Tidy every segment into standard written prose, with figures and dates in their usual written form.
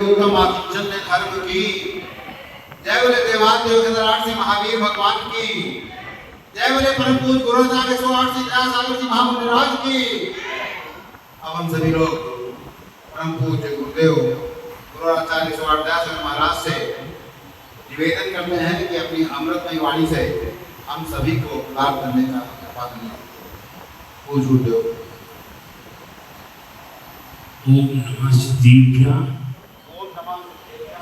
कलियुगम आकिंचन धर्म की। जय बोले देवादेव के दरार से महावीर भगवान की। जय बोले परम पूज्य गुरुदास 108 से सागर जी महामुनिराज की। अब हम सभी लोग परम पूज्य गुरुदेव गुरु आचार्य 108 महाराज से निवेदन करते हैं कि अपनी अमृतमयी वाणी से हम सभी को लाभ करने का कृपा करें। पूज्य गुरुदेव। ओम नमः सिद्धिभ्यां।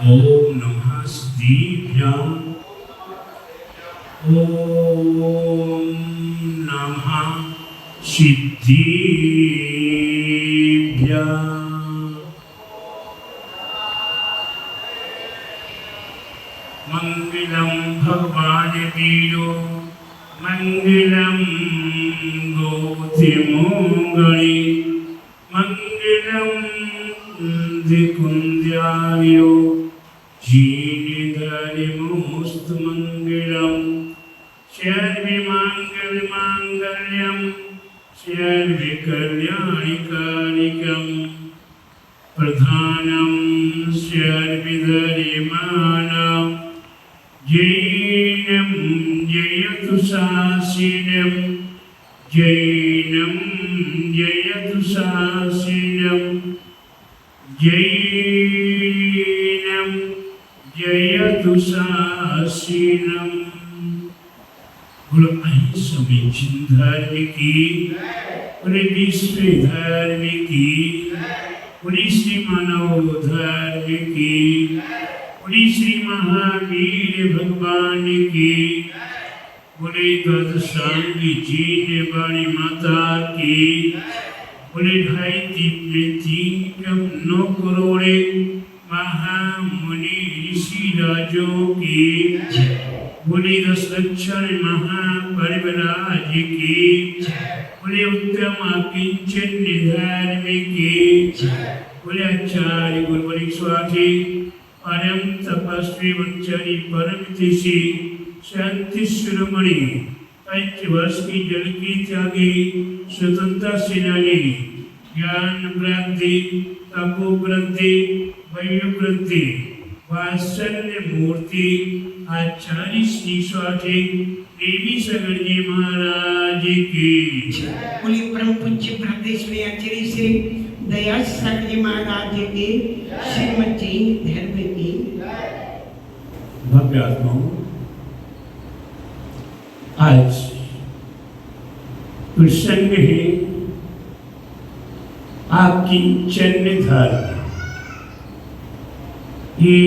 ओम नमः सिद्धिभ्यां। ओम नमः सिद्धिभ्यां। मंगलम भगवान वीरो मंगलम गोतिमोगणे मंगलम दिकुंजायो जीनिधरिमुस्तु मंगलम सर्वमंगलमांगल्यम सर्वकल्याणकारिकम प्रधानम सर्वधर्माणां जैनं जयतु शासिनं जैनं जयतु शासिनं जैनं जयतु शासिनं। बोलो अहिंसा में धर्म की, बोले विश्व धर्म की, बोले श्री मानव धर्म की, बोले श्री महावीर भगवान की, बोले द्वादशांगी जी ने बड़ी माता की, बोले 2.5 करोड़े महामुनि ऋषि राजों की, बोले 10 लक्षण महापरिवराज की, बोले उत्तम आकिंचन धर्म की, बोले आचार्य गुरुवरिक स्वामी परम तपस्वी वंचरी परम तिषि शांति शिरोमणि 5 वर्ष की जल की त्यागी स्वतंत्रता सेनानी ज्ञान वृद्धि तपो वृद्धि वैय वृद्धि वात्सल्य मूर्ति आचार्य श्री स्वामी देवी सगर जी महाराज की। बोले परम पूज्य प्रादेश्वरी आचार्य श्री दया सागर जी महाराज की श्रीमती धर्म की। भव्य आत्माओं, आज प्रसंग है आकिंचन धर्म। ये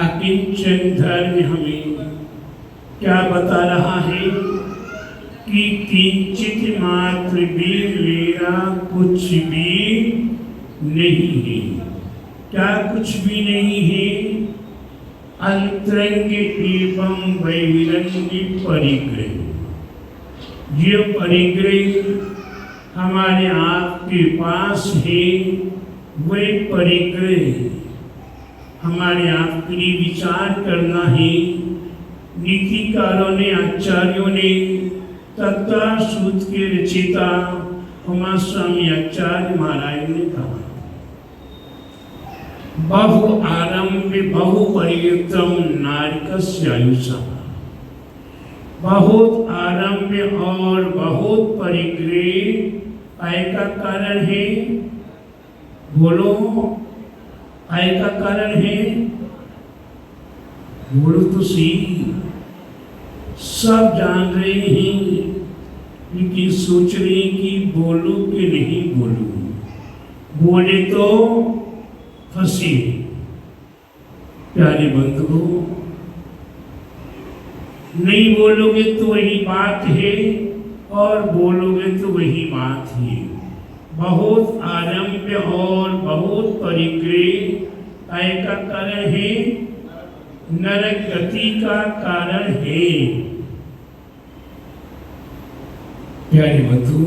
आकिंचन धर्म हमें क्या बता रहा है कि किंचित मात्र भी मेरा कुछ भी नहीं है। क्या कुछ भी नहीं है? अंतरंग एवं बहिरंग परिग्रह। ये परिग्रह हमारे आपके पास है। वही परिग्रह हमारे आपके लिए विचार करना है। नीतिकारों ने, आचार्यों ने, तत्व सूत्र के रचयिता हमारे स्वामी आचार्य महाराज ने कहा, बहु आरंभ बहु परियुक्तम नारिकस्य आयुषा। बहुत आरंभ और बहुत परिग्रह आय का कारण है। बोलो, आय का कारण है। बोलो तो सही। सब जान रहे हैं लेकिन सोच रहे हैं कि बोलूं कि नहीं बोलूं। बोले तो फंसे। प्यारे बंधुओं, नहीं बोलोगे तो वही बात है और बोलोगे तो वही बात है। बहुत आरंभ और बहुत परिग्रह आय का कारण है, नरक गति का कारण है। प्यारे बंधु,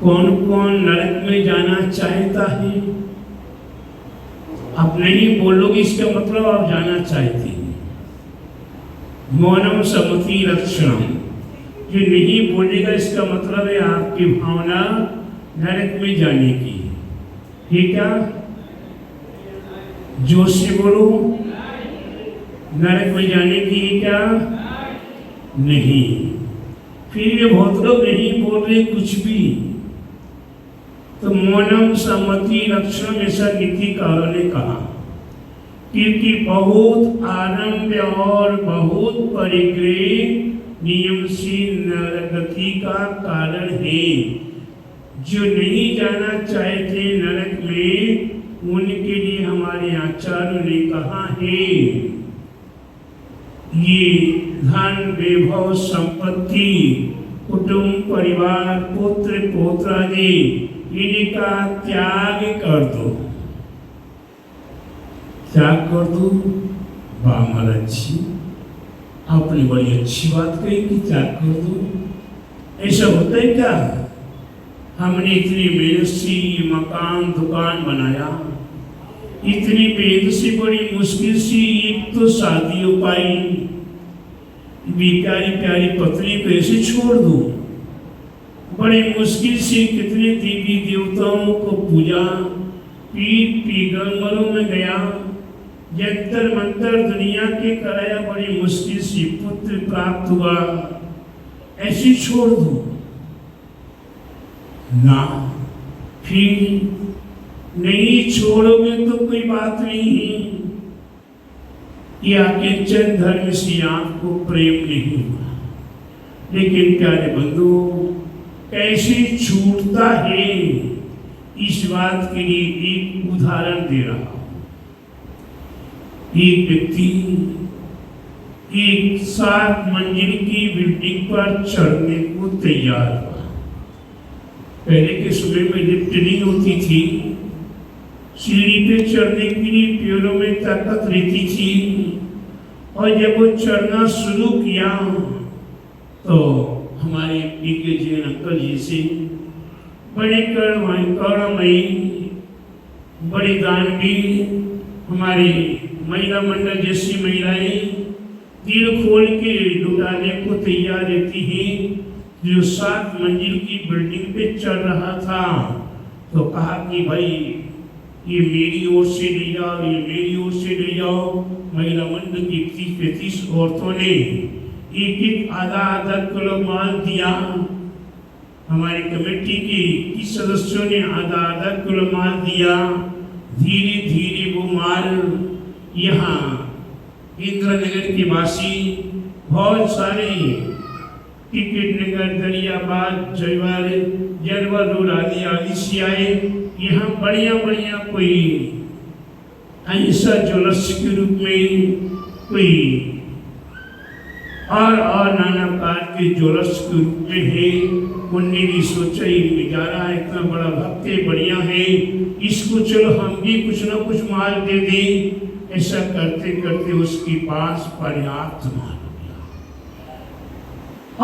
कौन कौन नरक में जाना चाहता है? आप नहीं बोलोगे इसका मतलब आप जाना चाहते हैं। मौनम सम्मति लक्षणम। जो नहीं बोलेगा इसका मतलब है आपकी भावना नरक में जाने की। ठीक है? जोश से बोलो, नरक में जाने की क्या नहीं। फिर ये बहुत लोग नहीं बोल रहे कुछ भी। तो मौनम सम्मति लक्षण ऐसा नीतिकारों ने कहा, क्योंकि बहुत आरंभ और बहुत परिग्रह नियम से नरगति का कारण है। जो नहीं जाना चाहते नरक में, उनके लिए हमारे आचार्यों ने कहा है, ये धन वैभव संपत्ति कुटुंब परिवार पुत्र पौत्रादि इनका त्याग कर दो। त्याग कर दो। महाराज जी आपने बड़ी अच्छी बात कही कि त्याग कर दो। ऐसा होता है क्या? हमने इतनी मेहनत से मकान दुकान बनाया, इतनी मेहनत से बड़ी मुश्किल से एक तो शादी हो पाई, प्यारी प्यारी पत्नी को ऐसे छोड़ दो। बड़ी मुश्किल से कितने देवी देवताओं को पूजा, पीर पैगंबरों में गया, जंतर मंतर दुनिया के कराया, बड़ी मुश्किल से पुत्र प्राप्त हुआ, ऐसे छोड़ दो ना। फिर नहीं छोड़ोगे तो कोई बात नहीं है, या किंचन धर्म से आपको प्रेम नहीं हुआ। लेकिन प्यारे बंधु, कैसे छूटता है, इस बात के लिए एक उदाहरण दे रहा हूं। एक व्यक्ति एक 7 मंजिल की बिल्डिंग पर चढ़ने को तैयार हुआ। पहले के समय में लिफ्ट नहीं होती थी, सीढ़ी पे चढ़ने के लिए पैरों में ताकत रहती थी, और जब वो चढ़ना शुरू किया तो हमारे पीके जी अंकल जी से बड़े करुणामयी, बड़ी दानवी हमारी महिला मंडल जैसी महिलाएं दिल खोल के लुटाने को तैयार रहती हैं। जो 7 मंजिल की बिल्डिंग पे चढ़ रहा था तो कहा कि भाई ये मेरी ओर से ले जाओ, ये मेरी ओर से ले जाओ। महिला मंडल की 30-35 औरतों ने एक आधा किलो माल दिया। हमारी कमेटी की सदस्यों ने आधा किलो माल दिया। धीरे धीरे वो माल यहाँ इंद्रनगर के वासी बहुत सारे टिकट नगर, दरियाबाद, जयवार, जरवर रोड आदि से आए। यहाँ बढ़िया बढ़िया कोई ऐसा ज्वेलर्स के रूप में, कोई और नाना प्रकार के ज्वेलर्स के रूप में है। उनने भी सोचा ये बेचारा इतना बड़ा भक्त है, बढ़िया है, इसको चलो हम भी कुछ ना कुछ माल दे दें। ऐसा करते करते उसके पास पर्याप्त माल हो गया,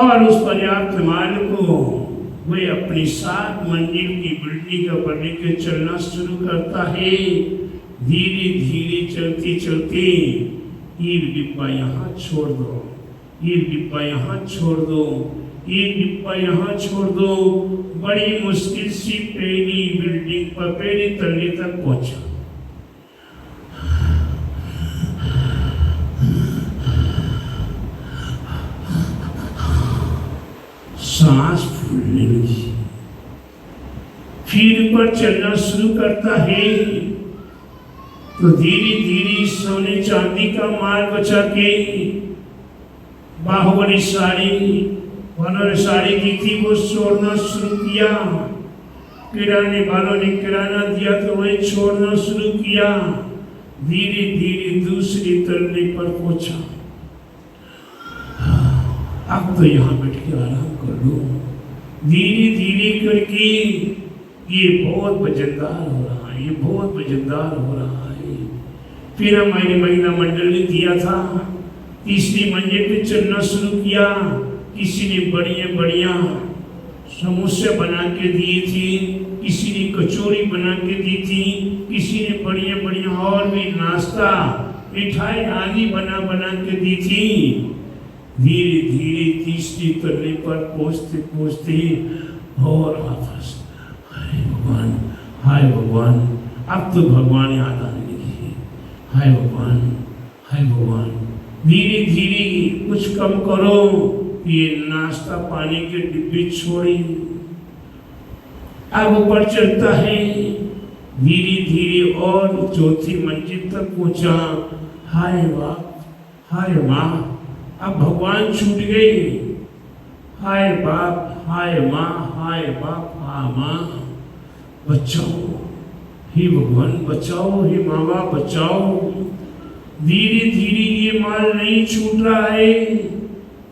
और उस पर्याप्त माल को वे अपनी 7 मंजिल की बिल्डिंग पर लेकर चलना शुरू करता है। धीरे धीरे चलते चलते ये डिब्बा यहाँ छोड़ दो, ये डिब्बा यहाँ छोड़ दो, ये डिब्बा यहाँ छोड़ दो। बड़ी मुश्किल से पहली बिल्डिंग पर पहले तल्ले तक पहुंचा। सांस फूलने लगी। फिर ऊपर चलना शुरू करता है तो धीरे धीरे सोने चांदी का माल बचा के बाहुबली साड़ी, उन्होंने साड़ी दी थी, वो छोड़ना शुरू किया। किराने वालों ने किराना दिया तो वही छोड़ना शुरू किया। धीरे धीरे दूसरी तल्ले पर पहुंचा। अब तो यहाँ बैठ के आराम कर लो। धीरे धीरे करके ये बहुत वजनदार हो रहा है, ये बहुत वजनदार हो रहा है। फिर हमारी महिला मंडल ने दिया था, तीसरी मंजिल पे चलना शुरू किया। किसी ने बढ़िया बढ़िया समोसे बना के दिए थे, किसी ने कचौड़ी बना के दी थी, किसी ने बढ़िया बढ़िया और भी नाश्ता मिठाई आदि बना के दी थी। धीरे धीरे तीसरी तल्ले पर पहुंचते पहुंचते और वापस, हाय भगवान, हाय भगवान। अब तो भगवान याद आने लगी। हाय भगवान, हाय भगवान, धीरे धीरे कुछ कम करो, ये नाश्ता पानी के डिब्बे छोड़ी। अब ऊपर चलता है, धीरे धीरे और चौथी मंजिल तक पहुंचा। हाय बाप, हाय माँ, अब भगवान छूट गए। हाय बाप, हाय माँ, हाय बाप, हाँ माँ, बचाओ हे भगवान, बचाओ हे माँ बाप, बचाओ। धीरे धीरे ये माल नहीं छूट रहा है,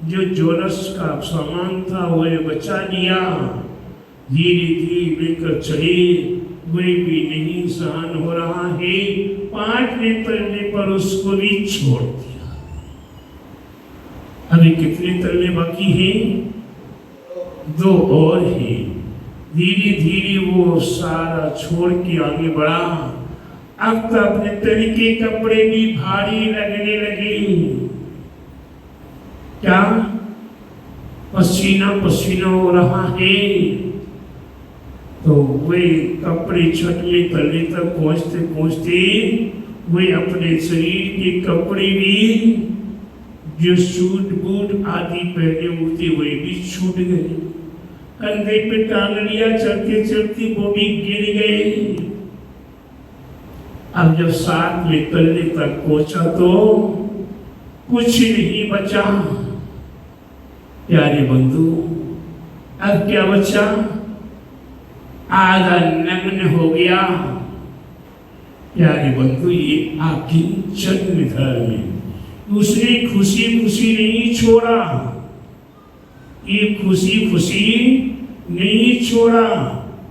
जो जोरस का सामान था वो बचा लिया। धीरे धीरे लेकर चले, वे भी नहीं सहन हो रहा है, 5वें तलने पर उसको भी छोड़ दिया। अभी कितने तलने बाकी हैं? 2 और हैं। धीरे धीरे वो सारा छोड़ के आगे बढ़ा। अब तो अपने तन के कपड़े भी भारी लगने लगे। क्या पसीना पसीना हो रहा है, तो वे कपड़े छठवें तले तक पहुंचते पहुंचते वे अपने शरीर के कपड़े भी, जो सूट बूट आदि पहने होते वे भी छूट गए। कंधे पे टांग लिया, चलते चलते वो भी गिर गए। अब जब 7वें तल्ले तक पहुंचा तो कुछ नहीं बचा। प्यारे बंधु, अब क्या बचा? आधा नग्न हो गया। प्यारे बंधु, ये आपकी जन्म धर्म है। उसने खुशी खुशी नहीं छोड़ा, ये खुशी खुशी नहीं छोड़ा,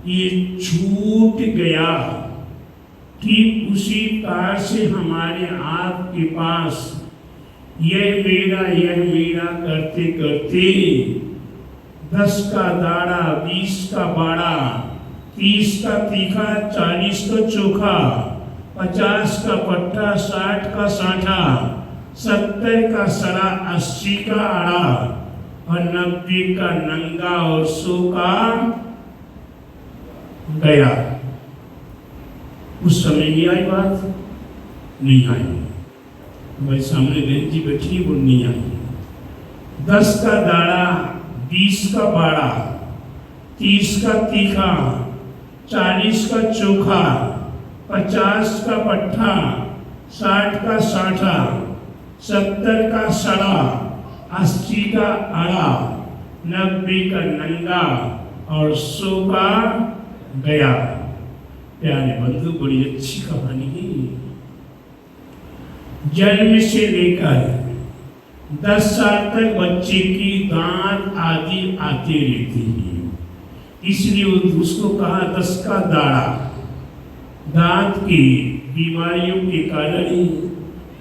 ये छूट गया। ठीक उसी कार से हमारे आपके पास यह मेरा करते करते 10 का दाड़ा, 20 का बाड़ा, 30 का तीखा, 40 का चोखा, 50 का पट्टा, 60 का साठा, 70 का सरा, 80 का आड़ा और 90 का नंगा और 100 का गया। उस समय नहीं आई बात, नहीं आई। मेरे सामने बहन जी बैठी, वो नहीं आई। 10 का दाड़ा, 20 का बाड़ा, 30 का तीखा, 40 का चोखा, 50 का पट्ठा, 60 का साठा, 70 का सड़ा, 80 का आड़ा, 90 का नंगा और 100 का गया। प्यारे बंधु, बड़ी अच्छी कहानी है। जन्म से लेकर 10 साल तक बच्चे की दांत आदि आते रहते हैं, इसलिए उसको कहा 10 का दाड़ा। दांत की बीमारियों के कारण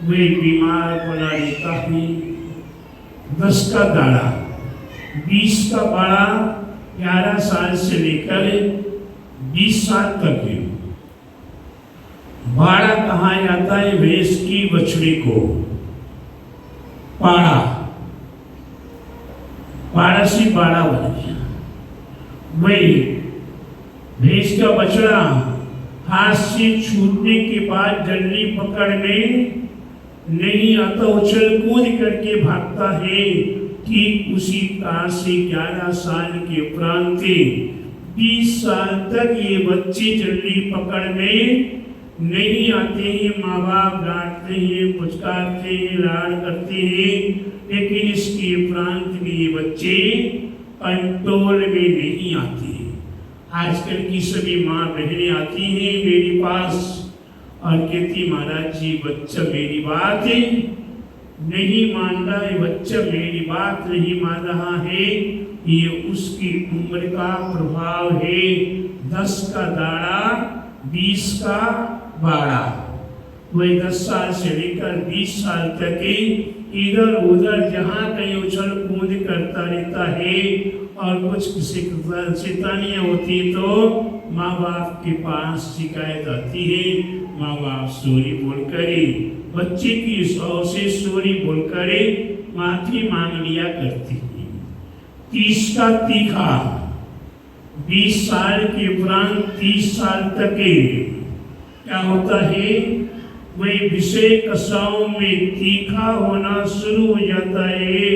वे बीमार बना लेता है। 10 का दाड़ा, 20 का बाड़ा, 11 साल से लेकर 20 साल तक है। बाड़ा कहा जाता है भैंस की बछड़ी को, पाड़ा, पाड़ा से बाड़ा बन गया। वही भैंस का बछड़ा हाथ से छूटने के बाद डंडी पकड़ में नहीं आता, उछल कूद करके भागता है। ठीक उसी कार से 11 साल के उपरांत 20 साल तक ये बच्चे डंडी पकड़ में नहीं आते हैं। माँ बाप डांटते हैं, पुचकारते हैं, लाड़ करते हैं, लेकिन इसके उपरांत भी ये बच्चे कंट्रोल में नहीं आते। आजकल की सभी माँ बहनें आती हैं मेरे पास और कहती महाराज जी बच्चा मेरी बात नहीं मान रहा है, बच्चा मेरी बात नहीं मान रहा है। ये उसकी उम्र का प्रभाव है। 10 का दाड़ा, 20 का बाड़ा। वही 10 साल से लेकर 20 साल तक इधर उधर जहाँ कहीं उछल कूद करता रहता है और कुछ शैतानियाँ होती है तो माँ बाप के पास शिकायत आती है। माँ बाप सॉरी बोल करे, बच्चे की सौ से सॉरी बोल करे माफी मांग लिया करती है। 30 का तीखा, 20 साल के उपरांत 30 साल तक क्या होता है, वही विषय कसाओं में तीखा होना शुरू हो जाता है।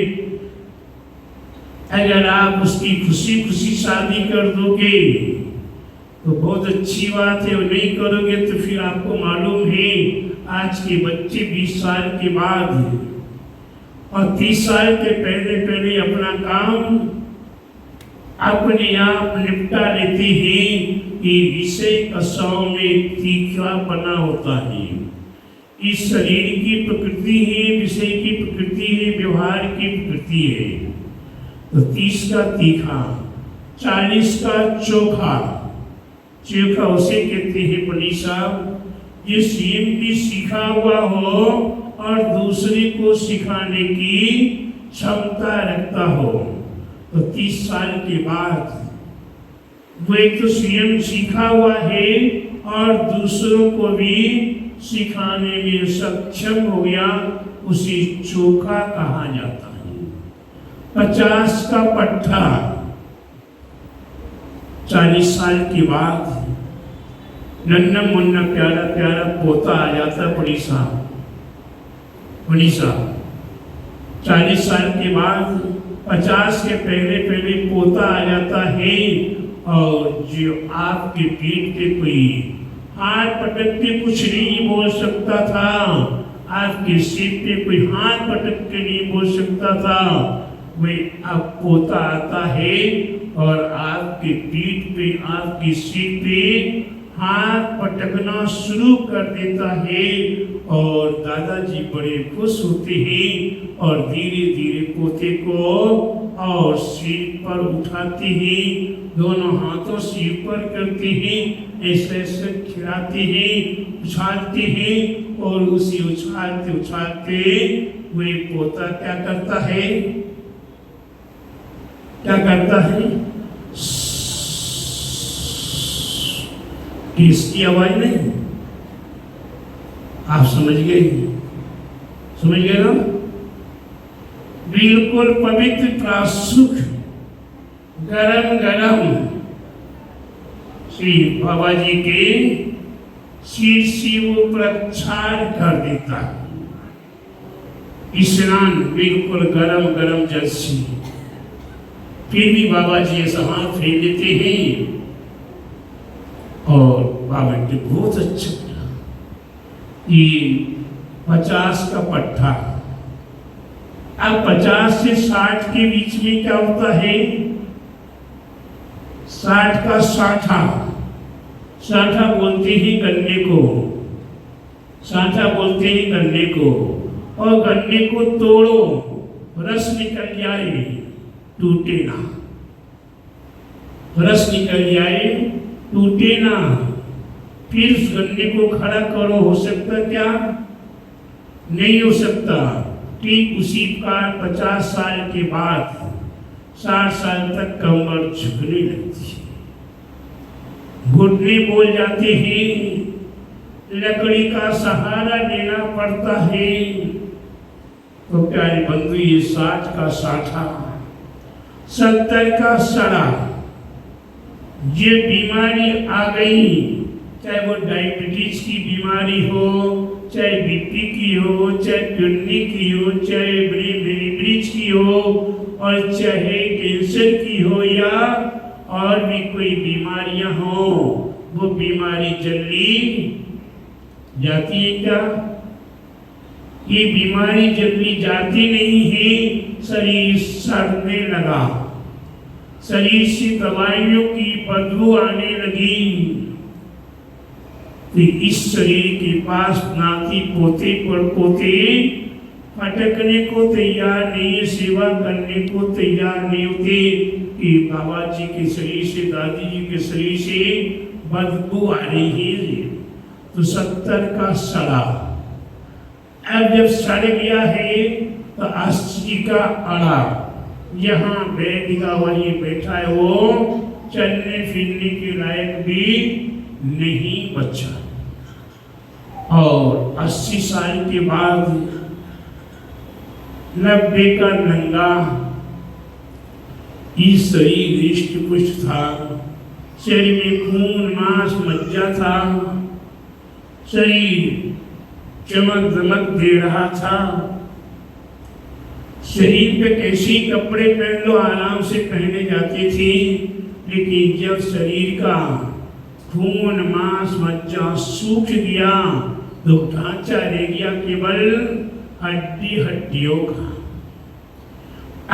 अगर आप उसकी खुशी खुशी शादी कर दोगे तो बहुत अच्छी बात है, और नहीं करोगे तो फिर आपको मालूम है आज के बच्चे 20 साल के बाद और 30 साल के पहले पहले अपना काम अपने आप निपटा लेते हैं कि विषय कसाओं में तीखापना होता है। इस शरीर की प्रकृति है, विषय की प्रकृति है, व्यवहार की प्रकृति है। तो 30 का तीखा, 40 का चोखा। चोखा उसे कहते हैं पंडित साहब ये स्वयं भी सीखा हुआ हो और दूसरे को सिखाने की क्षमता रखता हो। तो 30 साल के बाद वो एक तो स्वयं सीखा हुआ है और दूसरों को भी सिखाने में सक्षम हो गया, उसे चोखा कहा जाता है। 50 का पट्टा, 40 साल के बाद नन्ना मुन्ना प्यारा प्यारा पोता आ जाता पड़ीसा 40 साल के बाद 50 के पहले पहले पोता आ जाता है, और जो आपके पीठ पे कोई हाथ पटक के कुछ नहीं बोल सकता था, आपके सिर पे कोई हाथ पटक के नहीं बोल सकता था, वही अब पोता आता है और आपके पीठ पे आपकी सिर पे हाथ पटकना शुरू कर देता है, और दादाजी बड़े खुश होते हैं और धीरे धीरे पोते को और सिर पर उठाते हैं, दोनों हाथों सिर पर करते हैं, ऐसे ऐसे खिलाते हैं, उछालते हैं, और उसी उछालते उछालते वही पोता क्या करता है, इसकी आवाज नहीं, आप समझ गए ना? बिल्कुल पवित्र प्रासुख गरम गरम श्री बाबा जी के सिर से वो प्रक्षाल कर देता, स्नान बिल्कुल गरम गरम जल से। फिर भी बाबा जी ऐसा हाथ फेर देते हैं और बाबा जी बहुत अच्छा लगा। ये 50 का पट्टा, अब 50 से 60 के बीच में क्या होता है, 60 का साठा, साठा बोलते ही गन्ने को, साठा बोलते ही गन्ने को, और गन्ने को तोड़ो, रस निकल जाए, टूटे ना, रस निकल जाए, टूटे ना। फिर उस गन्ने को खड़ा करो, हो सकता क्या? नहीं हो सकता। ठीक उसी का 50 साल के बाद 60 साल तक कमर झुकने लगती है, घुटने बोल जाते हैं, लकड़ी का सहारा लेना पड़ता है। तो प्यारे बंधु, ये 60 का साठा, 70 का सड़ा, ये बीमारी आ गई, चाहे वो डायबिटीज की बीमारी हो, चाहे बीपी की हो, चाहे किडनी की हो, चाहे ब्रिज की हो, और चाहे कैंसर की हो, या और भी कोई बीमारियां हो, वो बीमारी जल्दी जाती है क्या? ये बीमारी जल्दी जाती नहीं है, शरीर सड़ने लगा, शरीर से दवाइयों की बदबू आने लगी। तो इस शरीर के पास नाती पोते पड़पोते फटकने को तैयार नहीं है, सेवा करने को तैयार नहीं होते कि बाबा जी के शरीर से, दादी जी के शरीर से बदबू आ रही है। तो 70 का सड़ा, अब जब सड़ गया है तो 80 का अड़ा, यहाँ बैठा हुआ ये बैठा है, वो चलने फिरने के लायक भी नहीं बचा। और 80 साल के बाद 90 का नंगा, इस शरीर हृष्ट पुष्ट था, शरीर में खून मांस मज्जा था, शरीर चमक दमक दे रहा था। शरीर पे कैसी कपड़े पहन लो आराम से पहने जाते थे, लेकिन जब शरीर का खून मांस मज्जा सूख गया तो ढांचा रह गया केवल हड्डी हड्डियों का।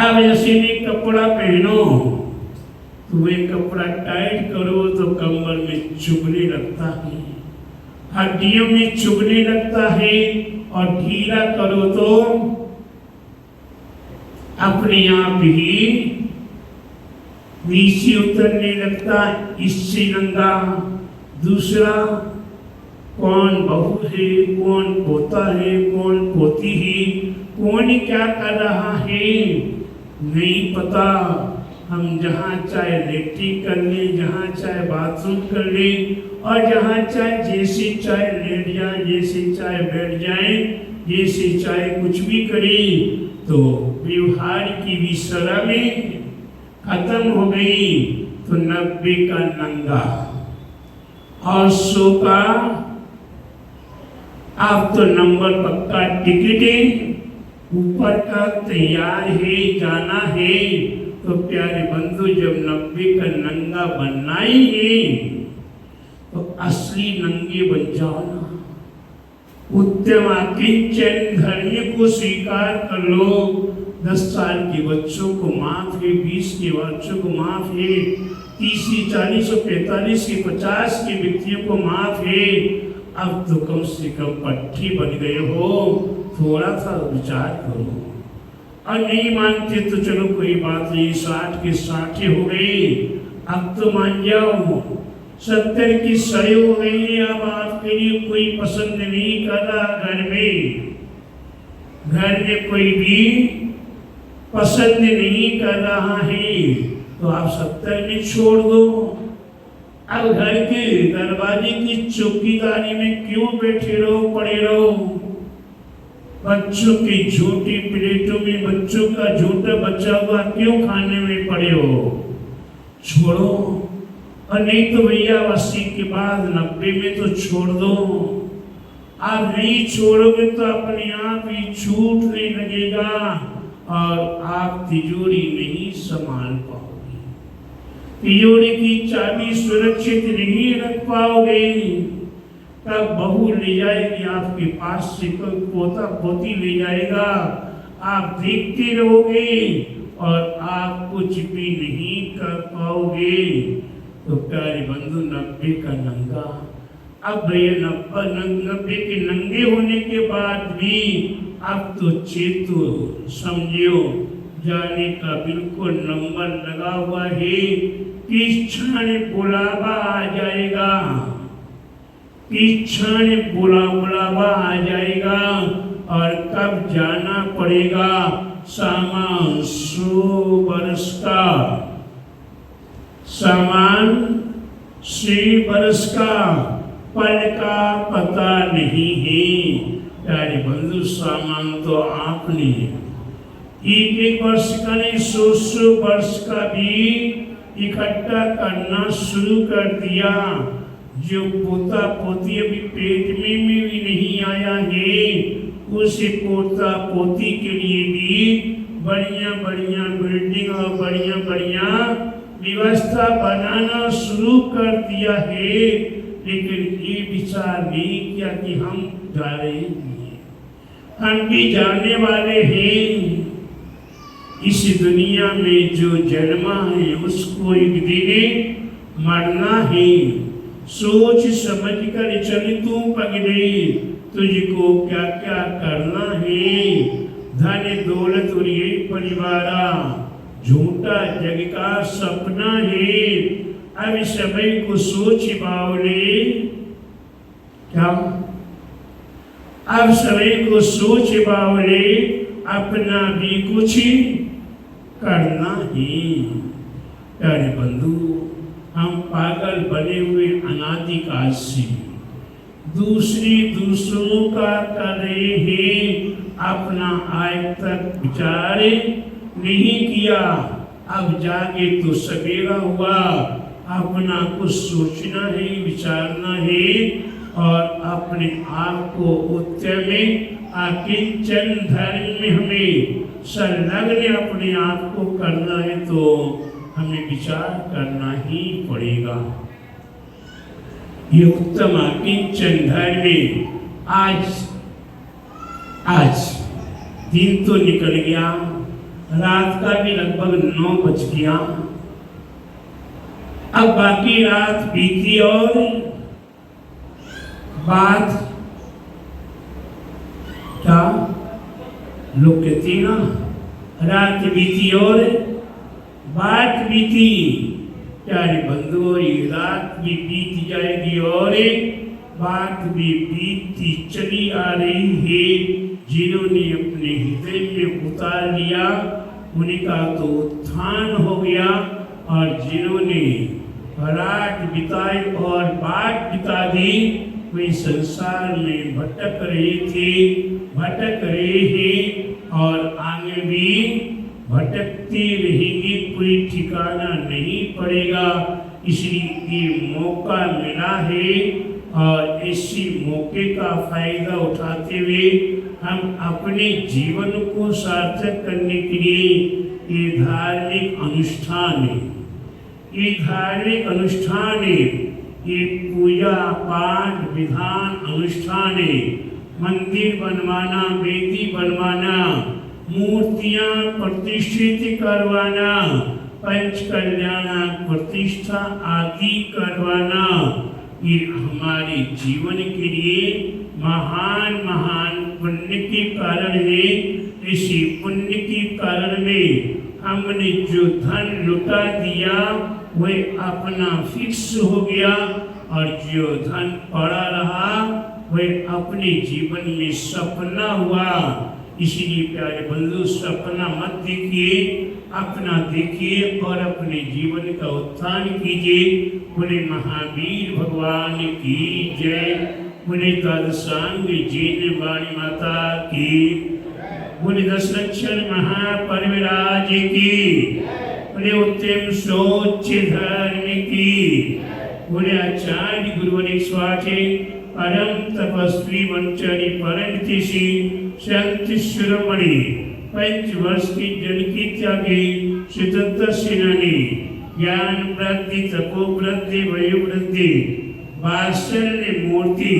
अब ऐसे भी कपड़ा पहनो तो वे कपड़ा टाइट करो तो कमर में चुभने लगता है, हड्डियों में चुभने लगता है, और ढीला करो तो अपने आप ही नीचे उतरने लगता। इससे नंगा दूसरा कौन बहू है, कौन पोता है, कौन पोती है, कौन क्या कर रहा है नहीं पता। हम जहाँ चाहे लेटरिन कर ले, जहाँ चाहे बाथरूम कर ले, और जहाँ चाहे जैसे चाहे लेट जाए, जैसे चाहे बैठ जाए, जैसे चाहे कुछ भी करे, तो व्यवहार की भी शर्में खत्म हो गई। तो 90 का नंगा और 100 का अब तो नंबर पक्का, टिकट ऊपर का तैयार है, जाना है। तो प्यारे बंधु जब 90 का नंगा बनना ही है तो असली नंगे बन जाओ ना। उत्तम किंचन धर्म को स्वीकार कर लो। 10 साल के बच्चों को माफ है, 20 के बच्चों को माफ है, 30 40 और 45 के 50 के व्यक्तियों को माफ है। अब तो कम से कम पट्टी बन गए हो, थोड़ा सा विचार करो। और नहीं मानते तो चलो कोई बात नहीं, 60 के 60 हो गए, अब तो मान जाओ। 70 की सड़े हो गई, अब आपके लिए कोई पसंद नहीं कर रहा। घर में कोई भी पसंद नहीं कर रहा है, तो आप 70 में छोड़ दो। अब घर के दरवाजे की चौकीदारी में क्यों बैठे रहो, पड़े रहो। बच्चों की झूठी प्लेटों में बच्चों का झूठा बचा हुआ क्यों खाने में पड़े हो, छोड़ो। और नहीं तो भैया 80 के बाद 90 में तो छोड़ दो। आप नहीं छोड़ोगे तो अपने आप ही छूटने लगेगा और आप तिजोरी नहीं संभाल पाओगे, तिजोरी की चाबी सुरक्षित नहीं रख पाओगे। तब बहू ले जाएगी आपके पास से, कोई पोता पोती ले जाएगा, आप देखते रहोगे और आप कुछ भी नहीं कर पाओगे। तो प्यारे बंधु 90 का नंगा, अब ये 90 के नंगे होने के बाद भी अब तो चेतो समझियो जाने का बिल्कुल नंबर लगा हुआ है। किस क्षण बुलावा आ जाएगा, किस क्षण बुलावा आ जाएगा और कब जाना पड़ेगा। सामान 100 वर्ष का, सामान 100 वर्ष का पल का पता नहीं है। प्यारे बंधु सामान तो आपने एक वर्ष का नहीं 100 वर्ष का भी इकट्ठा करना शुरू कर दिया। जो पोता पोती अभी पेट में भी नहीं आया है, उसे पोता पोती के लिए भी बढ़िया बढ़िया बिल्डिंग और बढ़िया बढ़िया व्यवस्था बनाना शुरू कर दिया है। लेकिन ये विचार नहीं किया कि हम जा रहे हैं, हम भी जाने वाले हैं। इस दुनिया में जो जन्मा है उसको एक दिन मरना है। सोच समझ कर चल तू पगले, तुझको क्या क्या करना है। धन दौलत और ये परिवारा झूठा जग का सपना है। अब समय को सोच बावले, क्या अब समय को सोच बावले अपना भी कुछ करना ही। प्यारे बंधु, हम पागल बने हुए अनादिकाल से दूसरों का कर रहे हैं, अपना आज तक विचार नहीं किया। अब जाके तो सवेरा हुआ, अपना कुछ सोचना है, विचारना है। और अपने आप को उत्तम में अकिंचन धर्म में हमें संलग्न अपने आप को करना है तो हमें विचार करना ही पड़ेगा। ये उत्तम अकिंचन धर्म में आज दिन तो निकल गया, रात का भी लगभग 9 बज गया। अब बाकी रात बीती और बात क्या लोग कहते ना, रात बीती और बात बीती। प्यारे बंधुओं, ये रात भी बीत जाएगी और बात भी बीतती चली आ रही है। जिन्होंने अपने हृदय में उतार लिया उनका तो उत्थान हो गया, और जिन्होंने रात बिताई और बात बिता दी वे संसार में भटक रहे थे, भटक रहे हैं और आगे भी भटकती रहेगी, कोई ठिकाना नहीं पड़ेगा। इसलिए ये मौका मिला है और इसी मौके का फायदा उठाते हुए हम अपने जीवन को सार्थक करने के लिए ये धार्मिक अनुष्ठान है, ये धार्मिक अनुष्ठान है, ये पूजा पाठ विधान अनुष्ठान है। मंदिर बनवाना, वेदी बनवाना, मूर्तियां प्रतिष्ठित करवाना, पंच कल्याण प्रतिष्ठा आदि करवाना, ये हमारे जीवन के लिए महान महान पुण्य के कारण है। इसी पुण्य के कारण में हमने जो धन लुटा दिया वह अपना फिक्स हो गया, और जो धन पड़ा रहा वह अपने जीवन में सपना हुआ। इसीलिए प्यारे बंधु, सपना मत देखिए, अपना देखिए और अपने जीवन का उत्थान कीजिए। बोले महावीर भगवान की जय, बोले द्वादशांग जीन वाणी माता की, बोले 10 लक्षण महापरिविराज की, बोले उत्तम सोच धर्म की, बोले आचार्य गुरुवर स्वाटे परम तपस्वी वंचरी परमतिशी संत शिरोमणि 5 वर्ष की जन की त्यागी स्वतंत्र सेनानी, ज्ञान वृद्धि तपो वृद्धि वयो वृद्धि वात्सल्य मूर्ति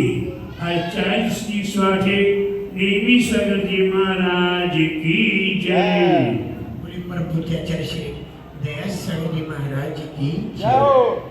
आचार्य श्री स्वाठे देवी सागर जी महाराज की जय। प्रभु आचार्य श्री दया सागर जी महाराज की जय।